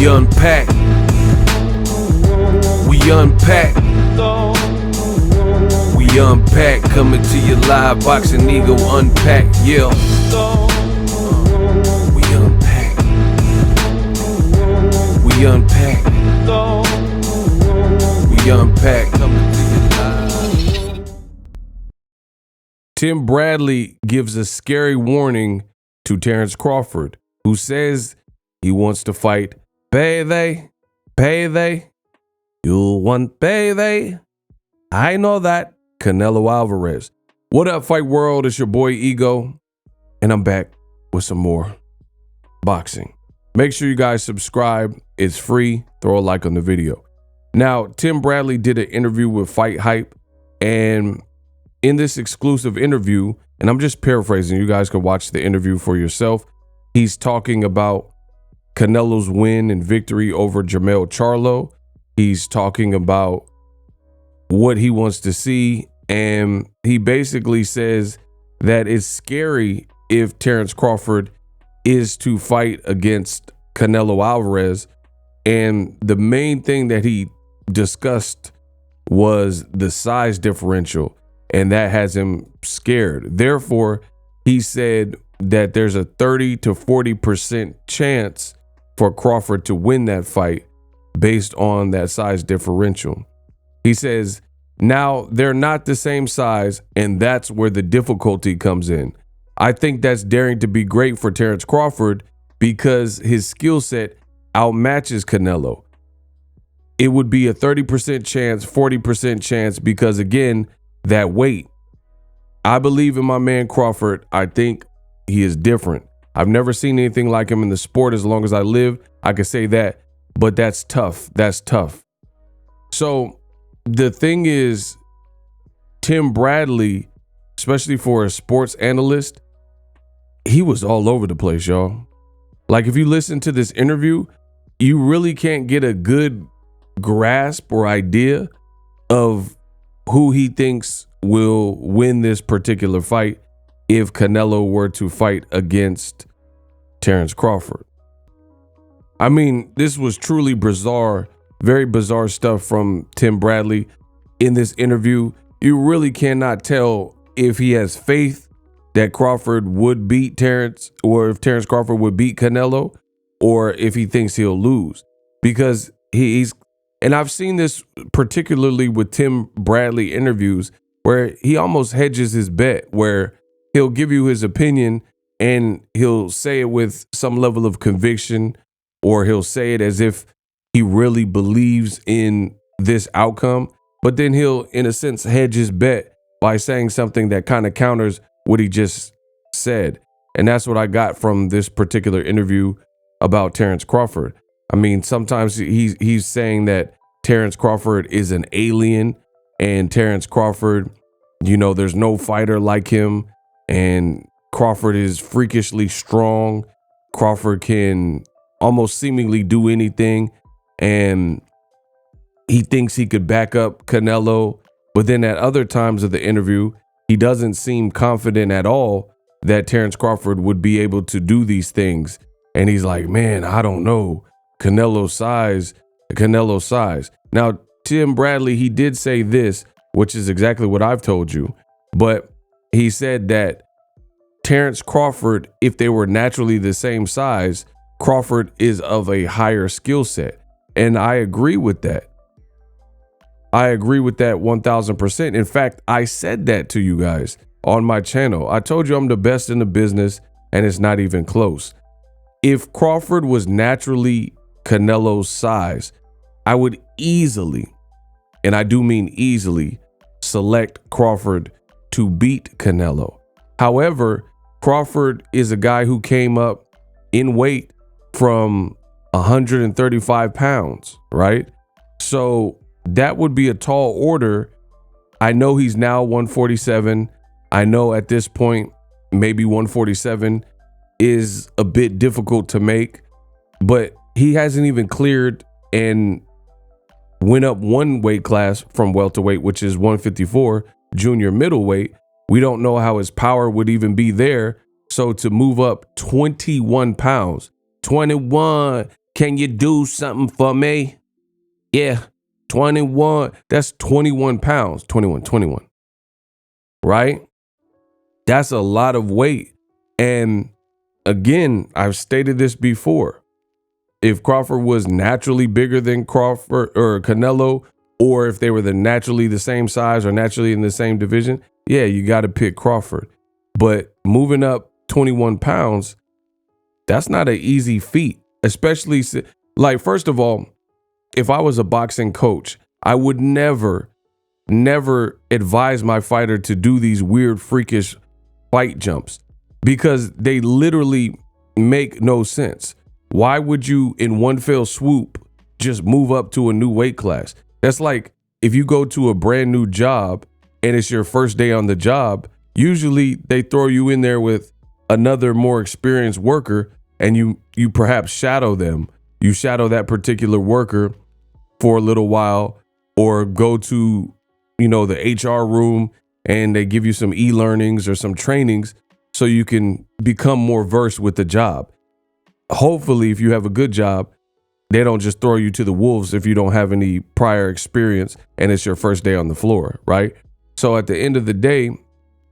unpack. We unpack. We unpack. Coming to you live. Boxingego unpack. Yeah. We unpack. We unpack. We unpack. Coming to you live. Tim Bradley gives a scary warning to Terence Crawford, who says he wants to fight payday. You want payday? I know that. Canelo Alvarez. What up, Fight World? It's your boy Ego, and I'm back with some more boxing. Make sure you guys subscribe. It's free. Throw a like on the video. Now, Tim Bradley did an interview with Fight Hype, and in this exclusive interview, and I'm just paraphrasing, you guys can watch the interview for yourself. He's talking about Canelo's win and victory over JERMELL CHARLO. He's talking about what he wants to see, and he basically says that it's scary if Terence Crawford is to fight against Canelo Alvarez. And the main thing that he discussed was the size differential, and that has him scared. Therefore, he said that there's a 30 to 40% chance for Crawford to win that fight based on that size differential. He says, now they're not the same size, and that's where the difficulty comes in. I think that's daring to be great for Terence Crawford because his skill set outmatches Canelo. It would be a 30% chance, 40% chance because, again, that weight. I believe in my man Crawford. I think he is different. I've never seen anything like him in the sport as long as I live. I could say that, but that's tough. That's tough. So the thing is, Tim Bradley, especially for a sports analyst, he was all over the place, y'all. Like, if you listen to this interview, you really can't get a good grasp or idea of who he thinks will win this particular fight if Canelo were to fight against Terence Crawford. I mean, this was truly bizarre, very bizarre stuff from Tim Bradley in this interview. You really cannot tell if he has faith that Crawford would beat Terence, or if Terence Crawford would beat Canelo, or if he thinks he'll lose. Because he's, and I've seen this particularly with Tim Bradley interviews, where he almost hedges his bet, where he'll give you his opinion and he'll say it with some level of conviction, or he'll say it as if he really believes in this outcome. But then he'll, in a sense, hedge his bet by saying something that kind of counters what he just said. And that's what I got from this particular interview about Terence Crawford. I mean, sometimes he's saying that Terence Crawford is an alien, and Terence Crawford, you know, there's no fighter like him, and Crawford is freakishly strong. Crawford can almost seemingly do anything, and he thinks he could back up Canelo. But then at other times of the interview, he doesn't seem confident at all that Terence Crawford would be able to do these things. And he's like, man, I don't know. Canelo's size. Now, Tim Bradley, he did say this, which is exactly what I've told you. But he said that Terence Crawford, if they were naturally the same size, Crawford is of a higher skill set. And I agree with that. I agree with that 1000%. In fact, I said that to you guys on my channel. I told you I'm the best in the business, and it's not even close. If Crawford was naturally Canelo's size, I would easily, and I do mean easily, select Crawford to beat Canelo. However, Crawford is a guy who came up in weight from 135 pounds, right? So that would be a tall order. I know he's now 147. I know at this point, maybe 147 is a bit difficult to make, but he hasn't even cleared and went up one weight class from welterweight, which is 154, junior middleweight. We don't know how his power would even be there. So to move up 21 pounds, 21, Can you do something for me? Yeah, 21. That's 21 pounds. 21. Right? That's a lot of weight. And again, I've stated this before. If Crawford was naturally bigger than Crawford or Canelo, or if they were naturally the same size or naturally in the same division, yeah, you got to pick Crawford. But moving up 21 pounds, that's not an easy feat, especially like, first of all, if I was a boxing coach, I would never advise my fighter to do these weird, freakish fight jumps because they literally make no sense. Why would you in one fell swoop just move up to a new weight class? That's like if you go to a brand new job and it's your first day on the job, usually they throw you in there with another more experienced worker and you perhaps shadow them. You shadow that particular worker for a little while, or go to, the HR room and they give you some e-learnings or some trainings so you can become more versed with the job. Hopefully, if you have a good job, they don't just throw you to the wolves if you don't have any prior experience and it's your first day on the floor, right? So at the end of the day,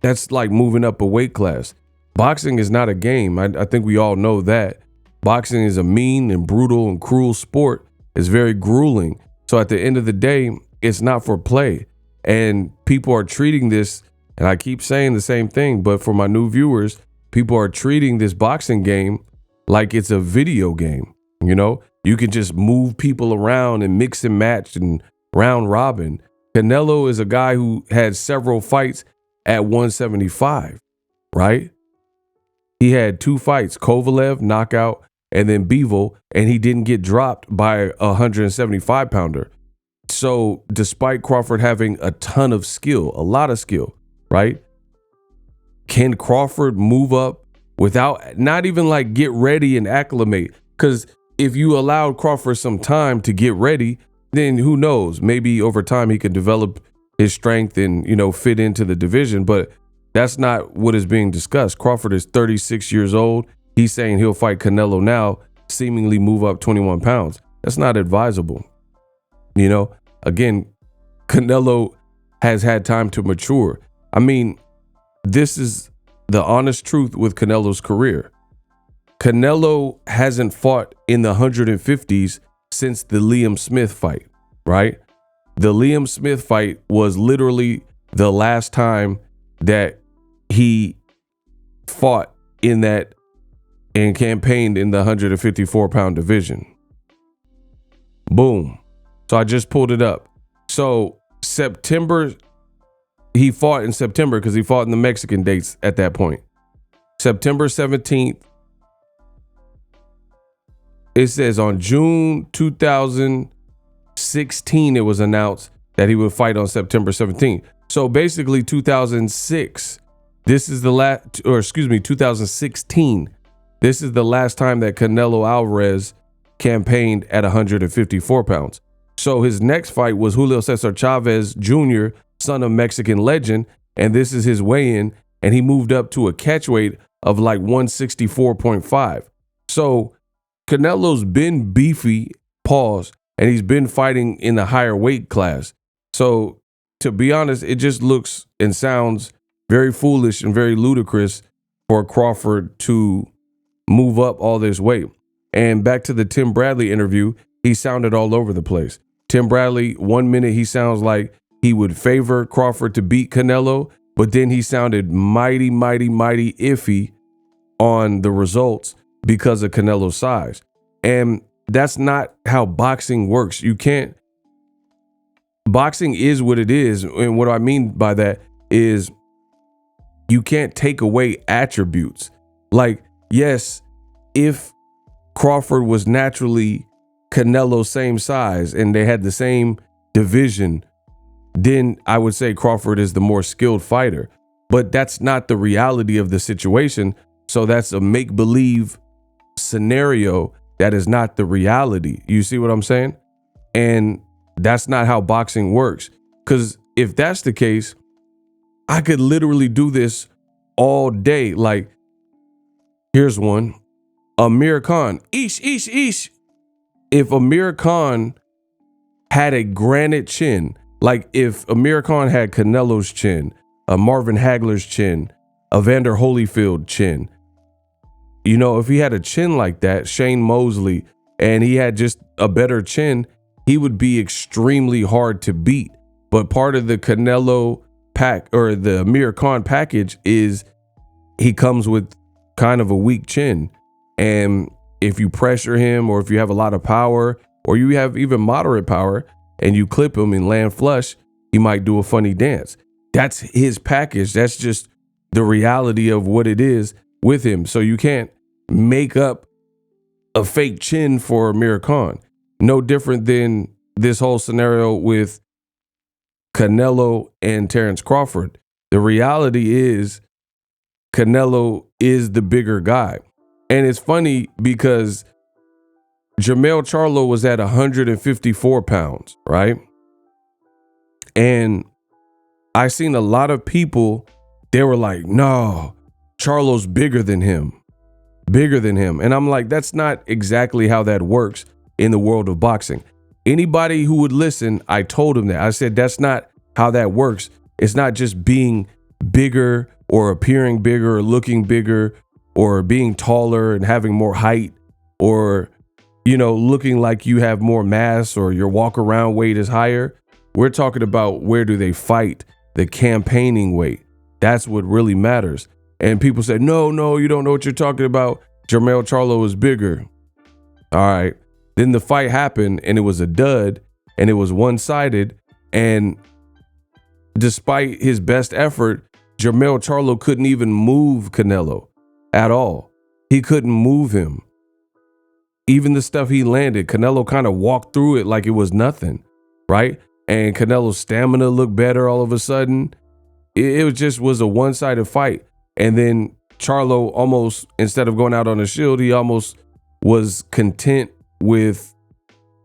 that's like moving up a weight class. Boxing is not a game. I think we all know that. Boxing is a mean and brutal and cruel sport. It's very grueling. So at the end of the day, it's not for play. And people are treating this, and I keep saying the same thing, but for my new viewers, people are treating this boxing game like it's a video game. You can just move people around and mix and match and round robin. Canelo is a guy who had several fights at 175, right? He had 2 fights, Kovalev, knockout, and then Bivol, and he didn't get dropped by a 175 pounder. So despite Crawford having a ton of skill, a lot of skill, right? Can Crawford move up without not even like get ready and acclimate? Because if you allowed Crawford some time to get ready, then who knows? Maybe over time he could develop his strength and, fit into the division. But that's not what is being discussed. Crawford is 36 years old. He's saying he'll fight Canelo now, seemingly move up 21 pounds. That's not advisable. Again, Canelo has had time to mature. I mean, this is the honest truth with Canelo's career. Canelo hasn't fought in the 150s since the Liam Smith fight, right? The Liam Smith fight was literally the last time that he fought in that and campaigned in the 154 pound division. Boom. So I just pulled it up. So September, he fought in September because he fought in the Mexican dates at that point. September 17th. It says on June 2016, it was announced that he would fight on September 17th. So basically 2006, 2016. This is the last time that Canelo Alvarez campaigned at 154 pounds. So his next fight was Julio Cesar Chavez Jr., son of Mexican legend, and this is his weigh-in, and he moved up to a catch weight of like 164.5. So Canelo's been beefy, and he's been fighting in the higher weight class. So to be honest, it just looks and sounds very foolish and very ludicrous for Crawford to move up all this weight. And back to the Tim Bradley interview, he sounded all over the place. Tim Bradley, 1 minute he sounds like he would favor Crawford to beat Canelo, but then he sounded mighty iffy on the results because of Canelo's size. And that's not how boxing works. Boxing is what it is. And what I mean by that is you can't take away attributes. Like, yes, if Crawford was naturally Canelo's same size and they had the same division, then I would say Crawford is the more skilled fighter. But that's not the reality of the situation. So that's a make-believe scenario that is not the reality. You see what I'm saying? And that's not how boxing works. Because if that's the case, I could literally do this all day. Like, here's one. Amir Khan. Eesh. if Amir Khan had a granite chin, like if Amir Khan had Canelo's chin, a Marvin Hagler's chin, a Vander Holyfield chin, you know, if he had a chin like that, Shane Mosley, and he had just a better chin, he would be extremely hard to beat. But part of the Canelo pack or the Amir Khan package is he comes with kind of a weak chin. And if you pressure him, or if you have a lot of power, or you have even moderate power, and you clip him and land flush, he might do a funny dance. That's his package. That's just the reality of what it is with him. So you can't make up a fake chin for Amir Khan. No different than this whole scenario with Canelo and Terence Crawford. The reality is Canelo is the bigger guy. And it's funny because Jermell Charlo was at 154 pounds, right? And I seen a lot of people, they were like, no, Charlo's bigger than him. And I'm like, that's not exactly how that works in the world of boxing. Anybody who would listen, I told him that. I said, that's not how that works. It's not just being bigger or appearing bigger or looking bigger or being taller and having more height or, you know, looking like you have more mass or your walk around weight is higher. We're talking about where do they fight, the campaigning weight. That's what really matters. And people said, no, you don't know what you're talking about. Jermell Charlo is bigger. All right. Then the fight happened and it was a dud and it was one-sided. And despite his best effort, Jermell Charlo couldn't even move Canelo at all. He couldn't move him. Even the stuff he landed, Canelo kind of walked through it like it was nothing, right? And Canelo's stamina looked better all of a sudden. It just was a one-sided fight. And then Charlo almost, instead of going out on a shield, he almost was content with,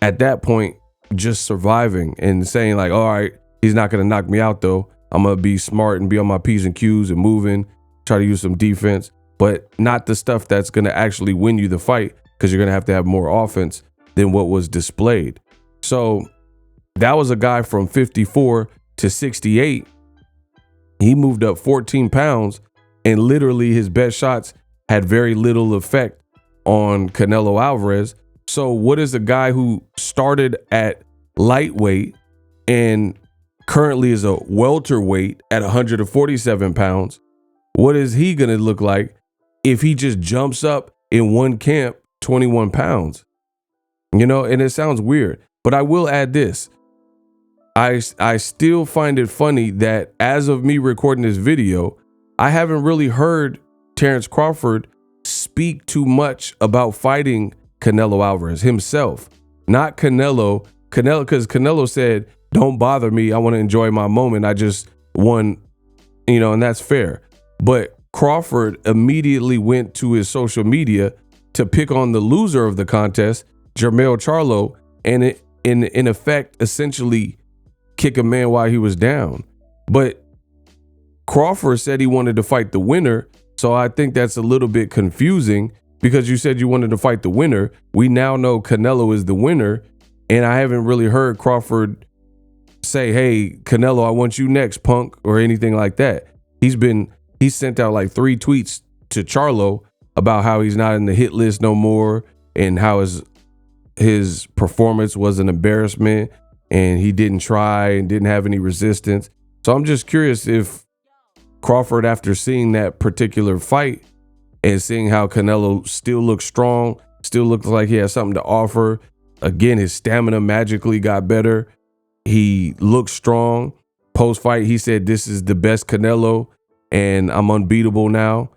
at that point, just surviving and saying like, all right, he's not going to knock me out though. I'm going to be smart and be on my P's and Q's and moving, try to use some defense, but not the stuff that's going to actually win you the fight, because you're going to have more offense than what was displayed. So that was a guy from 54 to 68. He moved up 14 pounds. And literally his best shots had very little effect on Canelo Alvarez. So what is a guy who started at lightweight and currently is a welterweight at 147 pounds? What is he going to look like if he just jumps up in one camp 21 pounds? You know, and it sounds weird, but I will add this. I still find it funny that as of me recording this video, I haven't really heard Terence Crawford speak too much about fighting Canelo Alvarez himself. Not Canelo, because Canelo said, don't bother me. I want to enjoy my moment. I just won, you know, and that's fair. But Crawford immediately went to his social media to pick on the loser of the contest, Jermell Charlo, and in effect, essentially kick a man while he was down. But Crawford said he wanted to fight the winner. So I think that's a little bit confusing, because you said you wanted to fight the winner. We now know Canelo is the winner. And I haven't really heard Crawford say, hey, Canelo, I want you next, punk, or anything like that. He sent out like 3 tweets to Charlo about how he's not in the hit list no more and how his performance was an embarrassment and he didn't try and didn't have any resistance. So I'm just curious if Crawford, after seeing that particular fight and seeing how Canelo still looks strong, still looks like he has something to offer. Again, his stamina magically got better. He looked strong. Post-fight, he said, this is the best Canelo and I'm unbeatable now.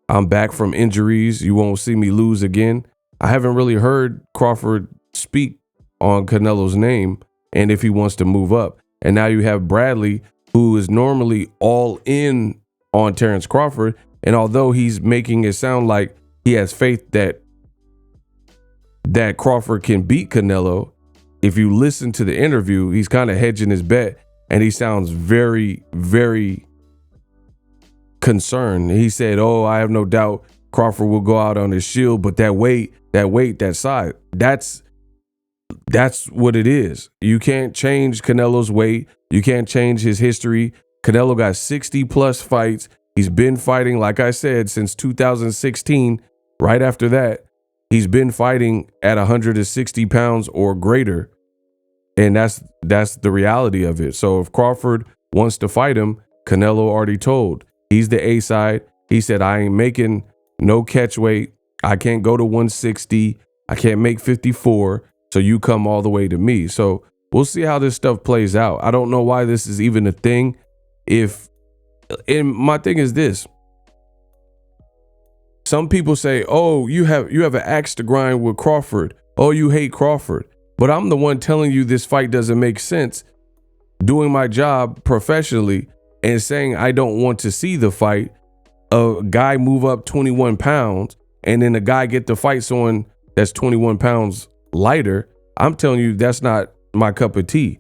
I'm back from injuries. You won't see me lose again. I haven't really heard Crawford speak on Canelo's name and if he wants to move up. And now you have Bradley, who is normally all in on Terence Crawford. And although he's making it sound like he has faith that Crawford can beat Canelo, if you listen to the interview, he's kind of hedging his bet and he sounds very, very concerned. He said, oh, I have no doubt Crawford will go out on his shield, but that weight, that size, that's that's what it is. You can't change Canelo's weight. You can't change his history. Canelo got 60 plus fights. He's been fighting, like I said, since 2016. Right after that, he's been fighting at 160 pounds or greater. And that's the reality of it. So if Crawford wants to fight him, Canelo already told. He's the A side. He said, I ain't making no catch weight. I can't go to 160. I can't make 54. So you come all the way to me. So we'll see how this stuff plays out. I don't know why this is even a thing. And my thing is this. Some people say, oh, you have an axe to grind with Crawford. Oh, you hate Crawford. But I'm the one telling you this fight doesn't make sense, doing my job professionally and saying I don't want to see the fight. A guy move up 21 pounds and then a guy get to fight someone that's 21 pounds lighter. I'm telling you, that's not my cup of tea.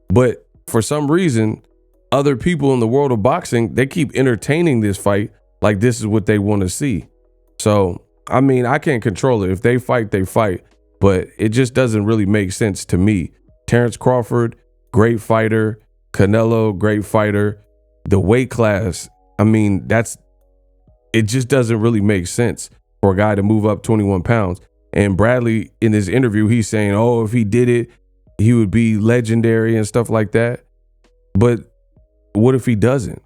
But for some reason, other people in the world of boxing, they keep entertaining this fight like this is what they want to see. So, I mean, I can't control it. If they fight, they fight. But it just doesn't really make sense to me. Terence Crawford, great fighter. Canelo, great fighter. The weight class, I mean, it just doesn't really make sense for a guy to move up 21 pounds. And Bradley, in his interview, he's saying, oh, if he did it, he would be legendary and stuff like that. But what if he doesn't?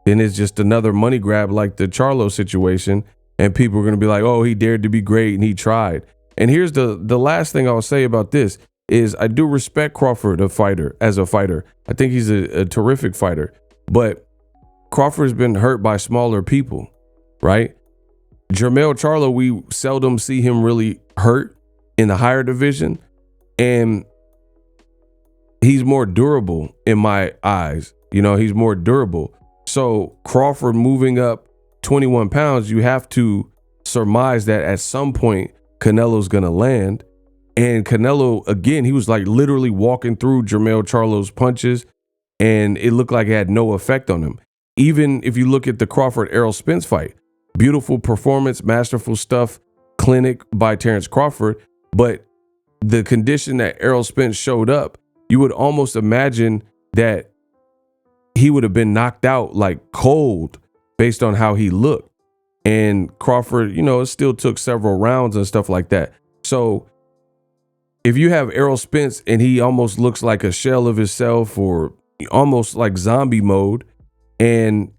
Then it's just another money grab like the CHARLO situation. And people are going to be like, oh, he dared to be great and he tried. And here's the last thing I'll say about this is I do respect Crawford as a fighter. I think he's a terrific fighter. But Crawford's been hurt by smaller people, right? Jermell Charlo, we seldom see him really hurt in the higher division. And he's more durable in my eyes. You know, he's more durable. So Crawford moving up 21 pounds, you have to surmise that at some point Canelo's going to land. And Canelo, again, he was like literally walking through Jermell Charlo's punches and it looked like it had no effect on him. Even if you look at the Crawford-Errol Spence fight, beautiful performance, masterful stuff, clinic by Terence Crawford. But the condition that Errol Spence showed up, you would almost imagine that he would have been knocked out like cold based on how he looked. And Crawford, you know, it still took several rounds and stuff like that. So if you have Errol Spence and he almost looks like a shell of himself or almost like zombie mode, and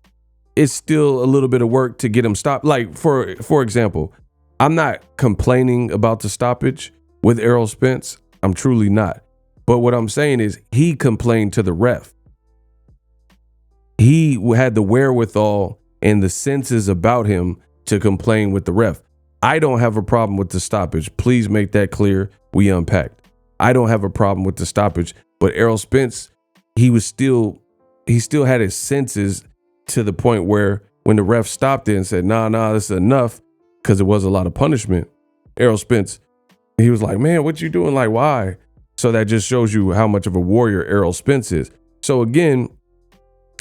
it's still a little bit of work to get him stopped. Like, for example, I'm not complaining about the stoppage with Errol Spence. I'm truly not. But what I'm saying is he complained to the ref. He had the wherewithal and the senses about him to complain with the ref. I don't have a problem with the stoppage. Please make that clear. We unpacked. I don't have a problem with the stoppage, but Errol Spence, he still had his senses to the point where when the ref stopped it and said, nah, this is enough, because it was a lot of punishment. Errol Spence, he was like, man, what you doing? Like, why? So that just shows you how much of a warrior Errol Spence is. So again,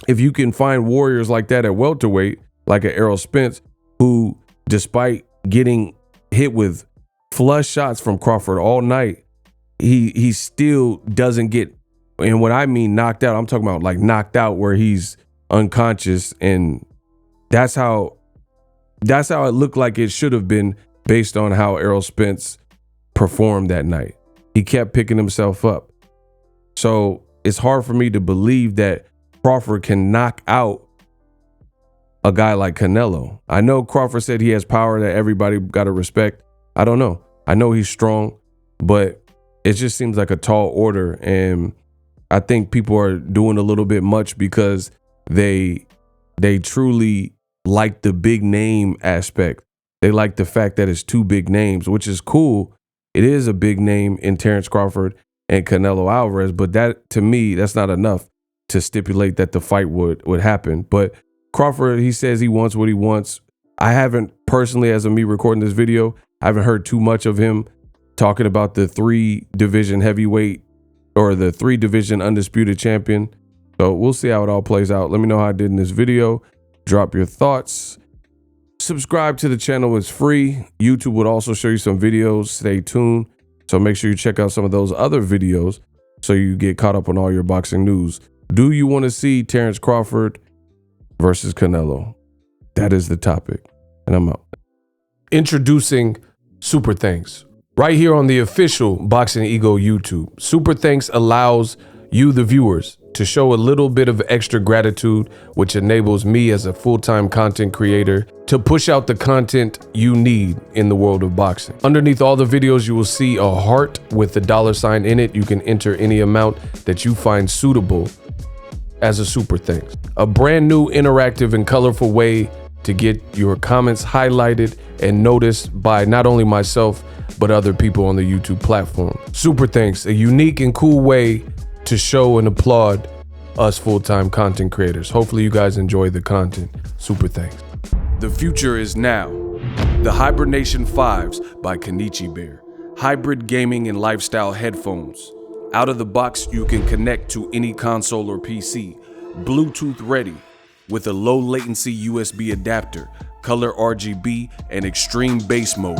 if you can find warriors like that at welterweight, like an Errol Spence, who despite getting hit with flush shots from Crawford all night, he still doesn't get, and when I mean knocked out, I'm talking about like knocked out where he's unconscious, and that's how it looked like it should have been based on how Errol Spence performed that night. He kept picking himself up. So it's hard for me to believe that Crawford can knock out a guy like Canelo. I know Crawford said he has power that everybody got to respect. I don't know. I know he's strong, but it just seems like a tall order. And I think people are doing a little bit much because they truly like the big name aspect. They like the fact that it's two big names, which is cool. It is a big name in Terence Crawford and Canelo Alvarez, but that, to me, that's not enough to stipulate that the fight would happen. But Crawford, he says he wants what he wants. I haven't personally, as of me recording this video, I haven't heard too much of him talking about the 3-division heavyweight or the 3-division undisputed champion. So we'll see how it all plays out. Let me know how I did in this video. Drop your thoughts. Subscribe to the channel. It's free. YouTube would also show you some videos. Stay tuned. So make sure you check out some of those other videos so you get caught up on all your boxing news. Do you want to see Terence Crawford versus Canelo? That is the topic. And I'm out. Introducing Super Thanks. Right here on the official Boxingego YouTube. Super Thanks allows you, the viewers, to show a little bit of extra gratitude, which enables me as a full-time content creator to push out the content you need in the world of boxing. Underneath all the videos, you will see a heart with the $ in it. You can enter any amount that you find suitable as a super thanks. A brand new, interactive, and colorful way to get your comments highlighted and noticed by not only myself, but other people on the YouTube platform. Super thanks, a unique and cool way to show and applaud us full-time content creators. Hopefully you guys enjoy the content. Super thanks. The future is now. The Hibernation 5s by Kenichi Bear. Hybrid gaming and lifestyle headphones. Out of the box, you can connect to any console or PC. Bluetooth ready with a low latency USB adapter, color RGB, and extreme bass mode.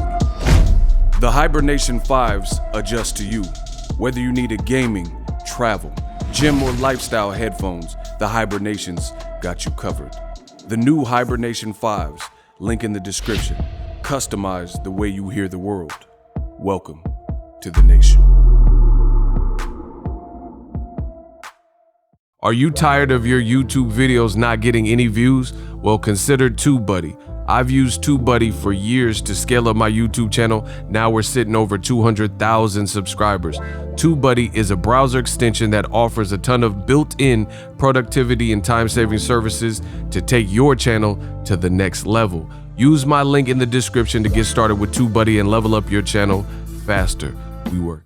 The Hibernation 5s adjust to you. Whether you need a gaming, travel, gym, or lifestyle headphones, the Hibernations got you covered. The new Hibernation 5s, link in the description. Customize the way you hear the world. Welcome to the nation. Are you tired of your YouTube videos not getting any views? Well, consider TubeBuddy. I've used TubeBuddy for years to scale up my YouTube channel. Now we're sitting over 200,000 subscribers. TubeBuddy is a browser extension that offers a ton of built-in productivity and time-saving services to take your channel to the next level. Use my link in the description to get started with TubeBuddy and level up your channel faster. We work.